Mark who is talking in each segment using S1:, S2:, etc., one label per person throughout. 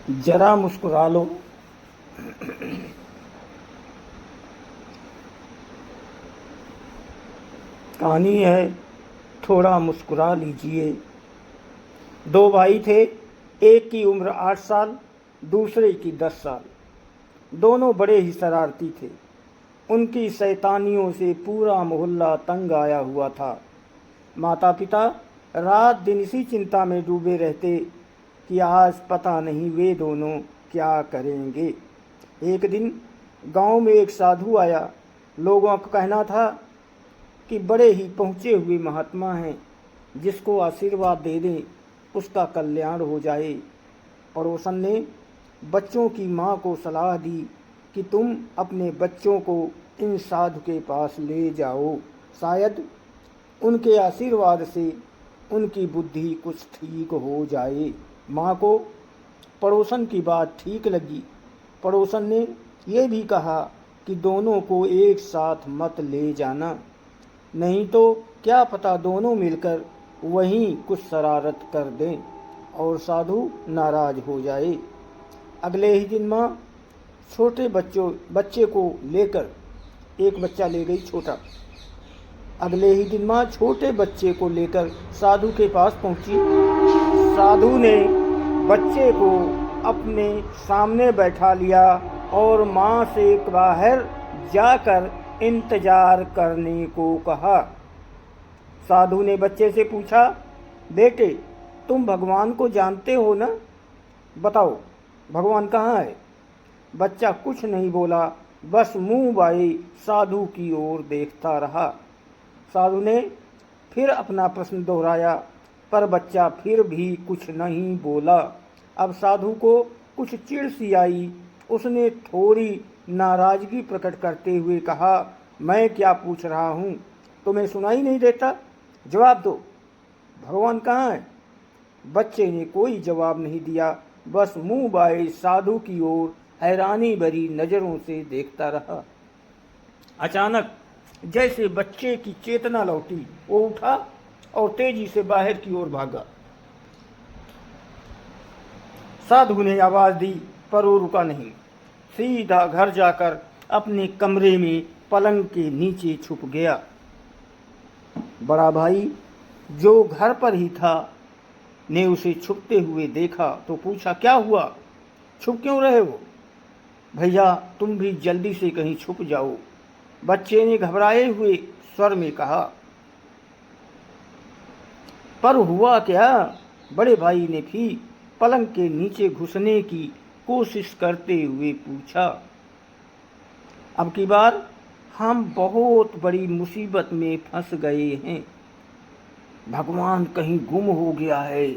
S1: जरा मुस्कुरा लो। कहानी है, थोड़ा मुस्कुरा लीजिए। दो भाई थे, एक की उम्र 8 साल, दूसरे की 10 साल। दोनों बड़े ही शरारती थे। उनकी शैतानियों से पूरा मोहल्ला तंग आया हुआ था। माता पिता रात दिन इसी चिंता में डूबे रहते कि आज पता नहीं वे दोनों क्या करेंगे। एक दिन गांव में एक साधु आया। लोगों का कहना था कि बड़े ही पहुँचे हुए महात्मा हैं, जिसको आशीर्वाद दे दें उसका कल्याण हो जाए। पड़ोसन ने बच्चों की माँ को सलाह दी कि तुम अपने बच्चों को इन साधु के पास ले जाओ, शायद उनके आशीर्वाद से उनकी बुद्धि कुछ ठीक हो जाए। माँ को पड़ोसन की बात ठीक लगी। पड़ोसन ने यह भी कहा कि दोनों को एक साथ मत ले जाना, नहीं तो क्या पता दोनों मिलकर वहीं कुछ शरारत कर दें और साधु नाराज हो जाए। अगले ही दिन माँ छोटे बच्चे को लेकर, एक बच्चा ले गई छोटा। अगले ही दिन माँ छोटे बच्चे को लेकर साधु के पास पहुंची। साधु ने बच्चे को अपने सामने बैठा लिया और माँ से बाहर जाकर इंतजार करने को कहा। साधु ने बच्चे से पूछा, बेटे तुम भगवान को जानते हो ना? बताओ भगवान कहाँ है? बच्चा कुछ नहीं बोला, बस मुंह बाए साधु की ओर देखता रहा। साधु ने फिर अपना प्रश्न दोहराया, पर बच्चा फिर भी कुछ नहीं बोला। अब साधु को कुछ चिढ़ सी आई। उसने थोड़ी नाराजगी प्रकट करते हुए कहा, मैं क्या पूछ रहा हूँ, तुम्हें सुनाई नहीं देता? जवाब दो, भगवान कहाँ है? बच्चे ने कोई जवाब नहीं दिया, बस मुंह बाए साधु की ओर हैरानी भरी नजरों से देखता रहा। अचानक जैसे बच्चे की चेतना लौटी, वो उठा और तेजी से बाहर की ओर भागा। साधु ने आवाज दी, पर वो रुका नहीं। सीधा घर जाकर अपने कमरे में पलंग के नीचे छुप गया। बड़ा भाई जो घर पर ही था ने उसे छुपते हुए देखा तो पूछा, क्या हुआ, छुप क्यों रहे हो? भैया तुम भी जल्दी से कहीं छुप जाओ, बच्चे ने घबराए हुए स्वर में कहा। पर हुआ क्या? बड़े भाई ने भी पलंग के नीचे घुसने की कोशिश करते हुए पूछा। अब की बार हम बहुत बड़ी मुसीबत में फंस गए हैं। भगवान कहीं गुम हो गया है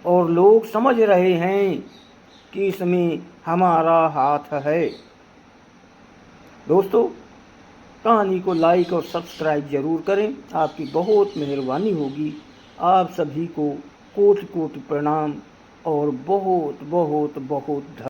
S1: और लोग समझ रहे हैं कि इसमें हमारा हाथ है। दोस्तों, कहानी को लाइक और सब्सक्राइब जरूर करें, आपकी बहुत मेहरबानी होगी। आप सभी को कोटि कोटि प्रणाम और बहुत बहुत बहुत धन्यवाद।